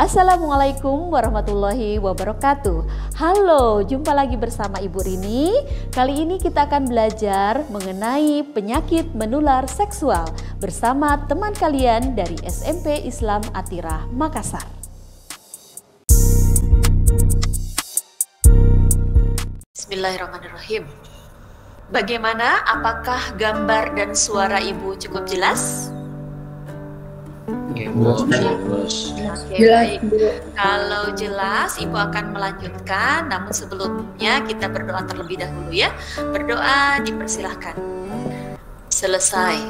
Assalamualaikum warahmatullahi wabarakatuh. Halo, jumpa lagi bersama Ibu Rini. Kali ini kita akan belajar mengenai penyakit menular seksual bersama teman kalian dari SMP Islam Atirah, Makassar. Bismillahirrahmanirrahim. Bagaimana? Apakah gambar dan suara Ibu cukup jelas? Jelas. Kalau jelas, Ibu akan melanjutkan. Namun sebelumnya kita berdoa terlebih dahulu ya. Berdoa dipersilahkan. Selesai.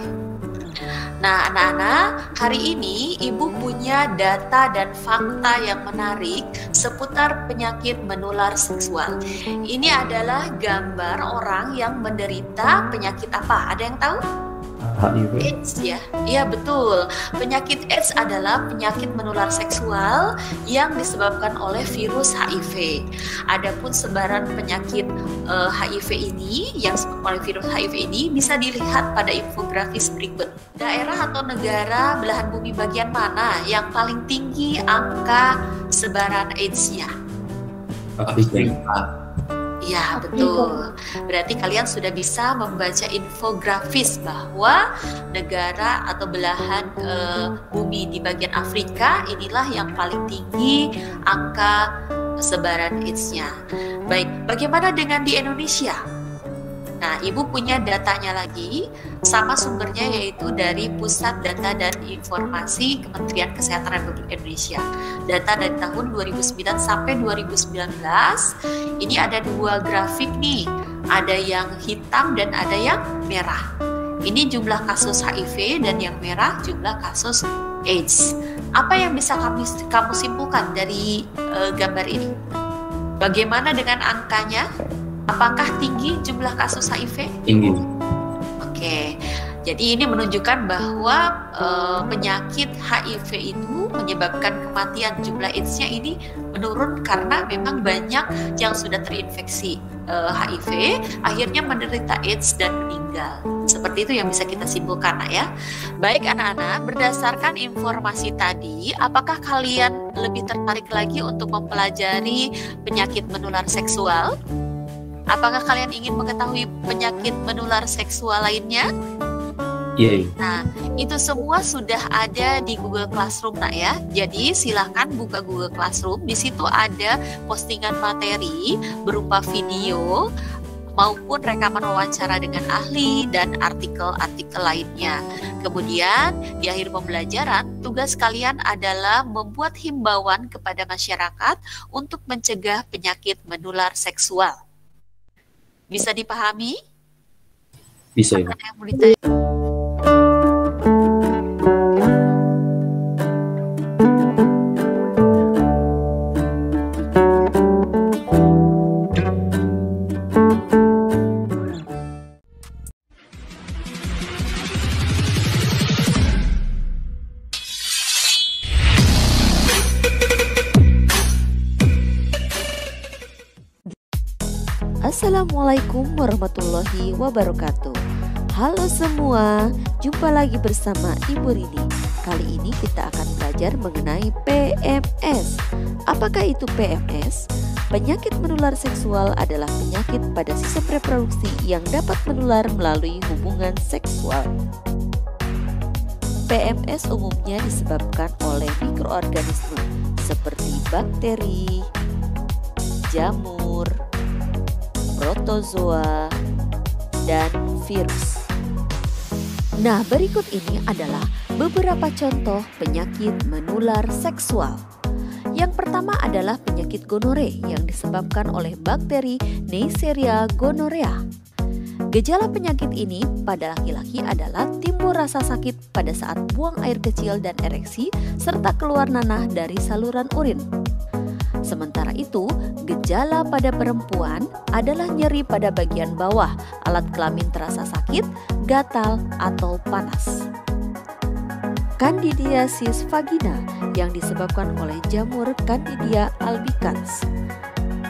Nah anak-anak, hari ini Ibu punya data dan fakta yang menarik seputar penyakit menular seksual. Ini adalah gambar orang yang menderita penyakit apa? Ada yang tahu? HIV. AIDS ya, iya betul. Penyakit AIDS adalah penyakit menular seksual yang disebabkan oleh virus HIV. Adapun sebaran penyakit HIV ini yang disebabkan oleh virus HIV ini bisa dilihat pada infografis berikut. Daerah atau negara belahan bumi bagian mana yang paling tinggi angka sebaran AIDS-nya? Afrika. Ya betul, berarti kalian sudah bisa membaca infografis bahwa negara atau belahan bumi di bagian Afrika inilah yang paling tinggi angka sebaran AIDS-nya. Baik, bagaimana dengan di Indonesia? Nah, Ibu punya datanya lagi, sama sumbernya yaitu dari Pusat Data dan Informasi Kementerian Kesehatan Republik Indonesia. Data dari tahun 2009 sampai 2019, ini ada dua grafik nih, ada yang hitam dan ada yang merah. Ini jumlah kasus HIV dan yang merah jumlah kasus AIDS. Apa yang bisa kamu simpulkan dari gambar ini? Bagaimana dengan angkanya? Apakah tinggi jumlah kasus HIV? Tinggi. Oke, jadi ini menunjukkan bahwa penyakit HIV itu menyebabkan kematian. Jumlah AIDS-nya ini menurun karena memang banyak yang sudah terinfeksi HIV, akhirnya menderita AIDS dan meninggal. Seperti itu yang bisa kita simpulkan ya. Baik anak-anak, berdasarkan informasi tadi, apakah kalian lebih tertarik lagi untuk mempelajari penyakit menular seksual? Apakah kalian ingin mengetahui penyakit menular seksual lainnya? Iya. Nah, itu semua sudah ada di Google Classroom nak ya. Jadi silahkan buka Google Classroom. Di situ ada postingan materi berupa video maupun rekaman wawancara dengan ahli dan artikel-artikel lainnya. Kemudian di akhir pembelajaran, tugas kalian adalah membuat himbauan kepada masyarakat untuk mencegah penyakit menular seksual. Bisa dipahami? Bisa ya. Ada yang mau ditanya? Assalamualaikum warahmatullahi wabarakatuh. Halo semua, jumpa lagi bersama Ibu Rini. Kali ini kita akan belajar mengenai PMS. Apakah itu PMS? Penyakit menular seksual adalah penyakit pada sistem reproduksi yang dapat menular melalui hubungan seksual. PMS umumnya disebabkan oleh mikroorganisme seperti bakteri, jamur, protozoa, dan virus. Nah, berikut ini adalah beberapa contoh penyakit menular seksual. Yang pertama adalah penyakit gonore yang disebabkan oleh bakteri Neisseria gonorrhea. Gejala penyakit ini pada laki-laki adalah timbul rasa sakit pada saat buang air kecil dan ereksi serta keluar nanah dari saluran urin. Sementara itu, gejala pada perempuan adalah nyeri pada bagian bawah, alat kelamin terasa sakit, gatal, atau panas. Candidiasis vagina yang disebabkan oleh jamur Candida albicans.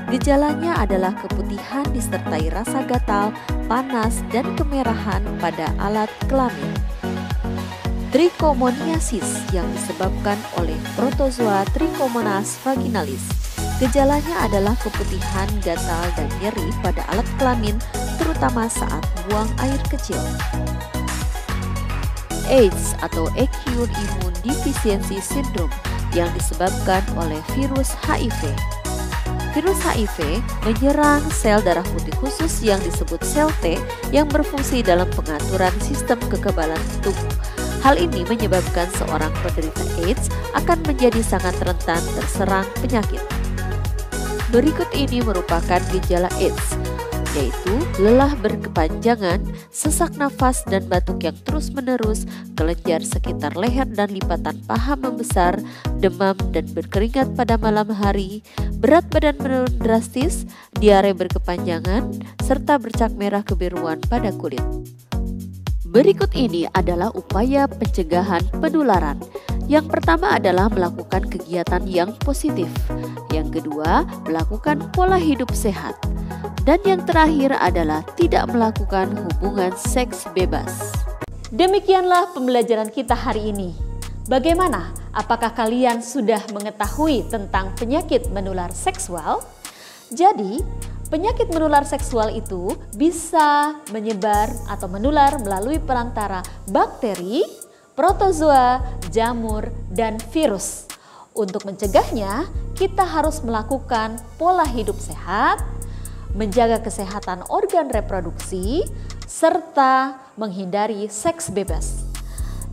Gejalanya adalah keputihan disertai rasa gatal, panas, dan kemerahan pada alat kelamin. trichomoniasis yang disebabkan oleh protozoa Trichomonas vaginalis. Gejalanya adalah keputihan, gatal, dan nyeri pada alat kelamin, terutama saat buang air kecil. AIDS atau Acute Immune Deficiency Syndrome yang disebabkan oleh virus HIV. Virus HIV menyerang sel darah putih khusus yang disebut sel T yang berfungsi dalam pengaturan sistem kekebalan tubuh. Hal ini menyebabkan seorang penderita AIDS akan menjadi sangat rentan terserang penyakit. Berikut ini merupakan gejala AIDS, yaitu lelah berkepanjangan, sesak nafas dan batuk yang terus-menerus, kelenjar sekitar leher dan lipatan paha membesar, demam dan berkeringat pada malam hari, berat badan menurun drastis, diare berkepanjangan, serta bercak merah kebiruan pada kulit. Berikut ini adalah upaya pencegahan penularan. Yang pertama adalah melakukan kegiatan yang positif. Yang kedua, melakukan pola hidup sehat. Dan yang terakhir adalah tidak melakukan hubungan seks bebas. Demikianlah pembelajaran kita hari ini. Bagaimana? Apakah kalian sudah mengetahui tentang penyakit menular seksual? Jadi, penyakit menular seksual itu bisa menyebar atau menular melalui perantara bakteri, protozoa, jamur, dan virus. Untuk mencegahnya, kita harus melakukan pola hidup sehat, menjaga kesehatan organ reproduksi, serta menghindari seks bebas.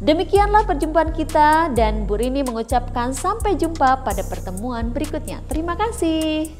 Demikianlah perjumpaan kita dan Bu Rini mengucapkan sampai jumpa pada pertemuan berikutnya. Terima kasih.